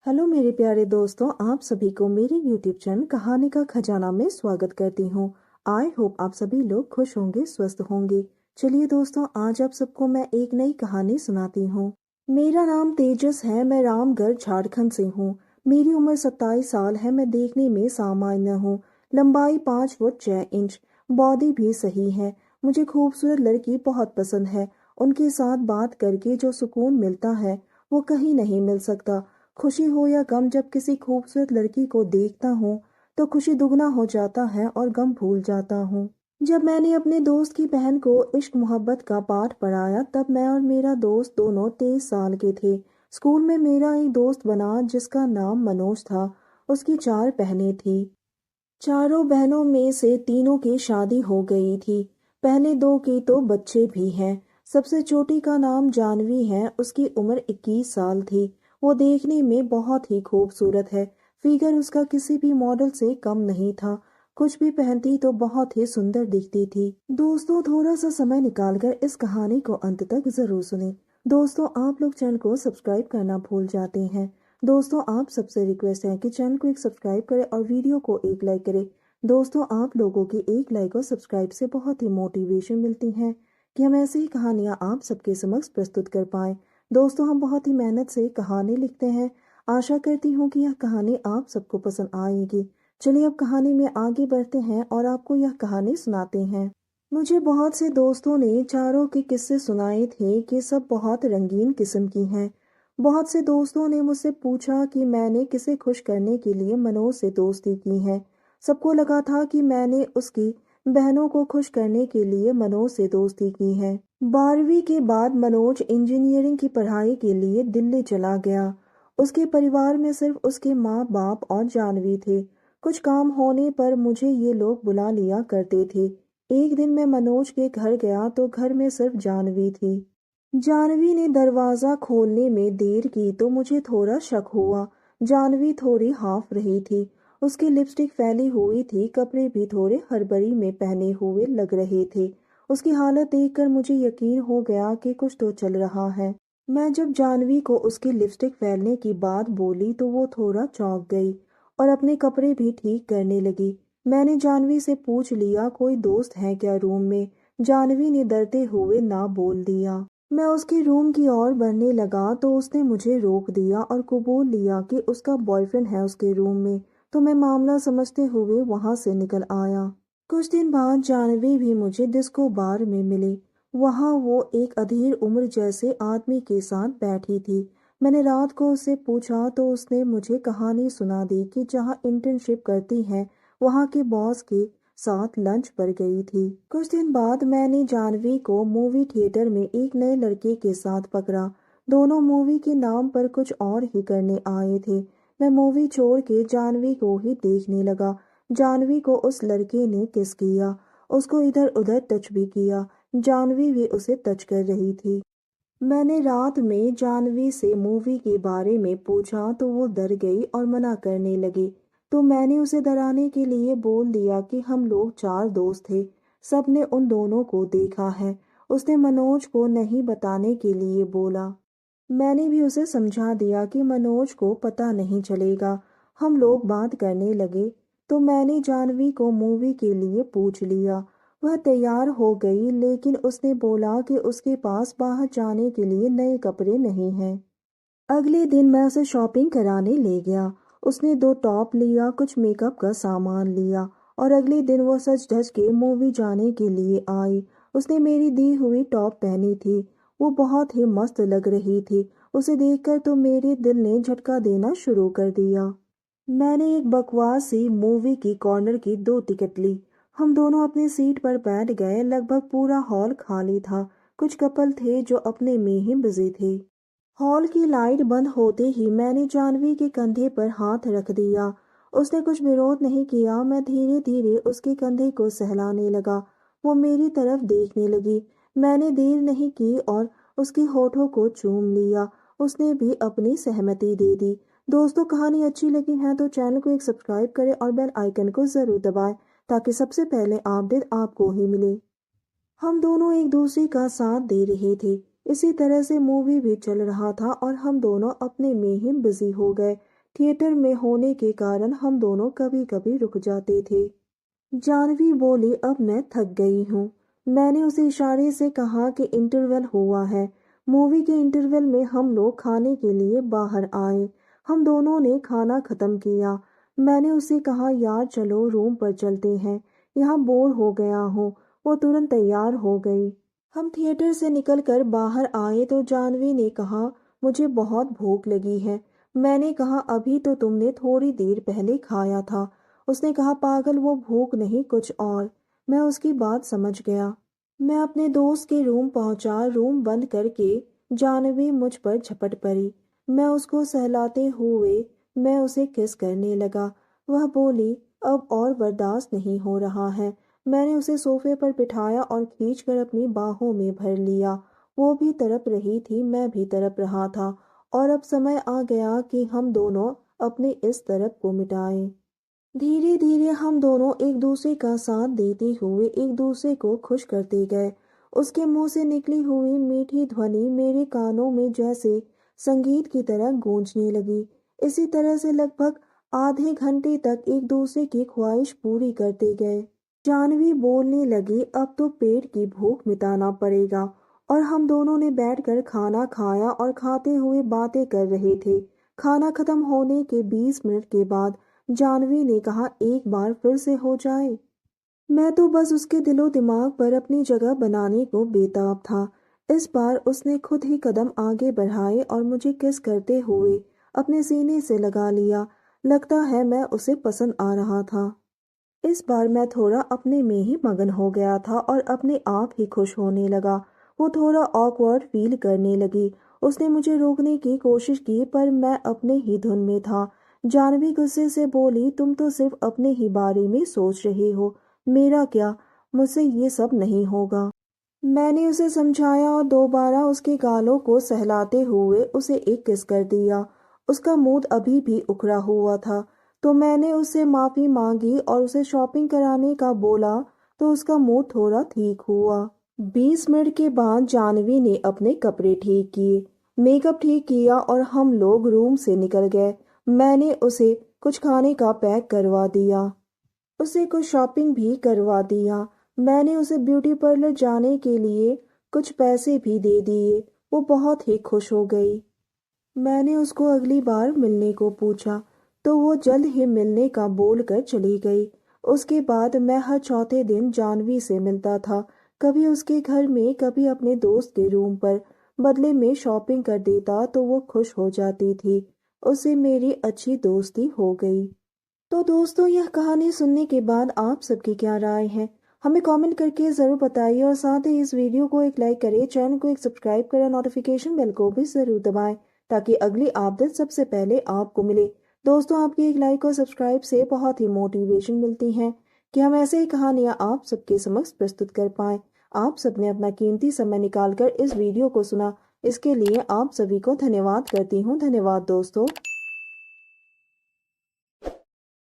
Hello मेरे प्यारे दोस्तों, आप सभी को मेरे यूट्यूब चैनल कहानी का खजाना में स्वागत करती हूँ। आई होप आप सभी लोग खुश होंगे, स्वस्थ होंगे। चलिए दोस्तों, आज आप सबको मैं एक नई कहानी सुनाती हूँ। मेरा नाम तेजस है। मैं रामगढ़ झारखंड से हूँ। मेरी उम्र 27 साल है। मैं देखने में सामान्य हूँ। लंबाई 5 फुट 6 इंच। बॉडी भी सही है। मुझे खूबसूरत लड़की बहुत पसंद है। उनके साथ बात करके जो सुकून मिलता है वो कहीं नहीं मिल सकता। खुशी हो या गम, जब किसी खूबसूरत लड़की को देखता हूँ तो खुशी दुगना हो जाता है और गम भूल जाता हूँ। जब मैंने अपने दोस्त की बहन को इश्क मोहब्बत का पाठ पढ़ाया तब मैं और मेरा दोस्त दोनों 23 साल के थे। स्कूल में मेरा एक दोस्त बना जिसका नाम मनोज था। उसकी 4 बहनें थी। चारों बहनों में से तीनों की शादी हो गई थी। पहले 2 के तो बच्चे भी हैं। सबसे छोटी का नाम जानवी है। उसकी उम्र 21 साल थी। वो देखने में बहुत ही खूबसूरत है। फिगर उसका किसी भी मॉडल से कम नहीं था। कुछ भी पहनती तो बहुत ही सुंदर दिखती थी। दोस्तों, थोड़ा सा समय निकालकर इस कहानी को अंत तक जरूर सुने। दोस्तों, आप लोग चैनल को सब्सक्राइब करना भूल जाते हैं। दोस्तों, आप सबसे रिक्वेस्ट है कि चैनल को एक सब्सक्राइब करें और वीडियो को एक लाइक करें। दोस्तों, आप लोगों की एक लाइक और सब्सक्राइब से बहुत ही मोटिवेशन मिलती है कि हम ऐसी ही कहानियां आप सबके समक्ष प्रस्तुत कर पाएं। दोस्तों, हम बहुत ही मेहनत से कहानी लिखते हैं। आशा करती हूँ कि यह कहानी आप सबको पसंद आएगी। चलिए अब कहानी में आगे बढ़ते हैं और आपको यह कहानी सुनाते हैं। मुझे बहुत से दोस्तों ने चारों के किस्से सुनाए थे कि सब बहुत रंगीन किस्म की हैं। बहुत से दोस्तों ने मुझसे पूछा कि मैंने किसे खुश करने के लिए मनोज से दोस्ती की है। सबको लगा था कि मैंने उसकी बहनों को खुश करने के लिए मनोज से दोस्ती की है। 12वीं के बाद मनोज इंजीनियरिंग की पढ़ाई के लिए दिल्ली चला गया। उसके परिवार में सिर्फ उसके माँ बाप और जानवी थे। कुछ काम होने पर मुझे ये लोग बुला लिया करते थे। एक दिन मैं मनोज के घर गया तो घर में सिर्फ जानवी थी। जानवी ने दरवाजा खोलने में देर की तो मुझे थोड़ा शक हुआ। जानवी थोड़ी हाफ रही थी। उसकी लिपस्टिक फैली हुई थी। कपड़े भी थोड़े हड़बड़ी में पहने हुए लग रहे थे। उसकी हालत देखकर मुझे यकीन हो गया कि कुछ तो चल रहा है। मैं जब जानवी को उसकी लिपस्टिक फैलने की बात बोली तो वो थोड़ा चौंक गई और अपने कपड़े भी ठीक करने लगी। मैंने जानवी से पूछ लिया, कोई दोस्त है क्या रूम में? जानवी ने डरते हुए ना बोल दिया। मैं उसके रूम की ओर बढ़ने लगा तो उसने मुझे रोक दिया और कबूल लिया कि उसका बॉयफ्रेंड है उसके रूम में। तो मैं मामला समझते हुए वहां से निकल आया। कुछ दिन बाद जानवी भी मुझे डिस्को बार में मिली। वहां वो एक अधेड़ उम्र जैसे आदमी के साथ बैठी थी। मैंने रात को उससे पूछा तो उसने मुझे कहानी सुना दी कि जहां इंटर्नशिप करती है वहां के बॉस के साथ लंच पर गई थी। कुछ दिन बाद मैंने जानवी को मूवी थिएटर में एक नए लड़के के साथ पकड़ा। दोनों मूवी के नाम पर कुछ और ही करने आए थे। मैं मूवी छोड़ के जानवी को ही देखने लगा। जानवी को उस लड़के ने किस किया। उसको इधर उधर टच भी किया। जानवी भी उसे टच कर रही थी। मैंने रात में जानवी से मूवी के बारे में पूछा तो वो डर गई और मना करने लगी। तो मैंने उसे डराने के लिए बोल दिया कि हम लोग 4 दोस्त थे। सबने उन दोनों को देखा है। उसने मनोज को नहीं बताने के लिए बोला। मैंने भी उसे समझा दिया कि मनोज को पता नहीं चलेगा। हम लोग बात करने लगे तो मैंने जानवी को मूवी के लिए पूछ लिया। वह तैयार हो गई लेकिन उसने बोला कि उसके पास बाहर जाने के लिए नए कपड़े नहीं हैं। अगले दिन मैं उसे शॉपिंग कराने ले गया। उसने 2 टॉप लिया, कुछ मेकअप का सामान लिया और अगले दिन वो सज धज के मूवी जाने के लिए आई। उसने मेरी दी हुई टॉप पहनी थी। वो बहुत ही मस्त लग रही थी। उसे देखकर तो मेरे दिल ने झटका देना शुरू कर दिया। मैंने एक बकवास सी मूवी की कॉर्नर की 2 टिकट ली। हम दोनों अपनी सीट पर बैठ गए। लगभग पूरा हॉल खाली था। कुछ कपल थे जो अपने में ही बिजी थे। हॉल की लाइट बंद होते ही मैंने जानवी के कंधे पर हाथ रख दिया। उसने कुछ विरोध नहीं किया। मैं धीरे धीरे उसके कंधे को सहलाने लगा। वो मेरी तरफ देखने लगी। मैंने देर नहीं की और उसके होठों को चूम लिया। उसने भी अपनी सहमति दे दी। दोस्तों, कहानी अच्छी लगी है तो चैनल को एक सब्सक्राइब करें और बेल आइकन को जरूर दबाएं ताकि सबसे पहले अपडेट आपको ही मिले। हम दोनों एक दूसरे का साथ दे रहे थे। इसी तरह से मूवी भी चल रहा था और हम दोनों अपने में ही बिजी हो गए। थिएटर में होने के कारण हम दोनों कभी कभी रुक जाते थे। जानवी बोली, अब मैं थक गई हूँ। मैंने उसे इशारे से कहा कि इंटरवल हुआ है। मूवी के इंटरवल में हम लोग खाने के लिए बाहर आए। हम दोनों ने खाना खत्म किया। मैंने उसे कहा, यार चलो रूम पर चलते हैं, यहाँ बोर हो गया हूँ। वो तुरंत तैयार हो गई। हम थिएटर से निकलकर बाहर आए तो जानवी ने कहा, मुझे बहुत भूख लगी है। मैंने कहा, अभी तो तुमने थोड़ी देर पहले खाया था। उसने कहा, पागल, वो भूख नहीं कुछ और। मैं उसकी बात समझ गया। मैं अपने दोस्त के रूम पहुंचा। रूम बंद करके जानवी मुझ पर झपट पड़ी। मैं उसको सहलाते हुए मैं उसे किस करने लगा। वह बोली, अब और बर्दाश्त नहीं हो रहा है। मैंने उसे सोफे पर बिठाया और खींचकर अपनी बाहों में भर लिया। वो भी तड़प रही थी, मैं भी तड़प रहा था, और अब समय आ गया कि हम दोनों अपने इस तड़प को मिटाएं। धीरे धीरे हम दोनों एक दूसरे का साथ देते हुए एक दूसरे को खुश करते गए। उसके मुंह से निकली हुई मीठी ध्वनि मेरे कानों में जैसे संगीत की तरह गूंजने लगी। इसी तरह से लगभग आधे घंटे तक एक दूसरे की ख्वाहिश पूरी करते गए। जानवी बोलने लगी, अब तो पेट की भूख मिटाना पड़ेगा। और हम दोनों ने बैठकर खाना खाया और खाते हुए बातें कर रहे थे। खाना खत्म होने के 20 मिनट के बाद जानवी ने कहा, एक बार फिर से हो जाए। मैं तो बस उसके दिलो दिमाग पर अपनी जगह बनाने को बेताब था। इस बार उसने खुद ही कदम आगे बढ़ाए और मुझे किस करते हुए अपने सीने से लगा लिया। लगता है मैं उसे पसंद आ रहा था। इस बार मैं थोड़ा अपने में ही मगन हो गया था और अपने आप ही खुश होने लगा। वो थोड़ा ऑकवर्ड फील करने लगी। उसने मुझे रोकने की कोशिश की पर मैं अपने ही धुन में था। जानवी गुस्से से बोली, तुम तो सिर्फ अपने ही बारे में सोच रहे हो, मेरा क्या? मुझसे ये सब नहीं होगा। मैंने उसे समझाया और दोबारा उसके गालों को सहलाते हुए उसे एक किस कर दिया। उसका मूड अभी भी उखड़ा हुआ था, तो मैंने उससे माफ़ी मांगी और उसे शॉपिंग कराने का बोला, तो उसका मूड थोड़ा ठीक हुआ। 20 मिनट के बाद जानवी ने अपने कपड़े ठीक किए, मेकअप ठीक किया और हम लोग रूम से निकल गए। मैंने उसे कुछ खाने का पैक करवा दिया, उसे कुछ शॉपिंग भी करवा दिया। मैंने उसे ब्यूटी पार्लर जाने के लिए कुछ पैसे भी दे दिए। वो बहुत ही खुश हो गई। मैंने उसको अगली बार मिलने को पूछा तो वो जल्द ही मिलने का बोलकर चली गई। उसके बाद मैं हर चौथे दिन जानवी से मिलता था, कभी उसके घर में, कभी अपने दोस्त के रूम पर। बदले में शॉपिंग कर देता तो वो खुश हो जाती थी। उससे मेरी अच्छी दोस्ती हो गई। तो दोस्तों, यह कहानी सुनने के बाद आप सबकी क्या राय है, हमें कमेंट करके ज़रूर बताइए। और साथ ही इस वीडियो को एक लाइक करें, चैनल को एक सब्सक्राइब करें, नोटिफिकेशन बेल को भी ज़रूर दबाएं ताकि अगली अपडेट सबसे पहले आपको मिले। दोस्तों, आपकी एक लाइक और सब्सक्राइब से बहुत ही मोटिवेशन मिलती है कि हम ऐसे ही कहानियाँ आप सबके समक्ष प्रस्तुत कर पाएँ। आप सबने अपना कीमती समय निकाल कर इस वीडियो को सुना, इसके लिए आप सभी को धन्यवाद करती हूँ। धन्यवाद दोस्तों।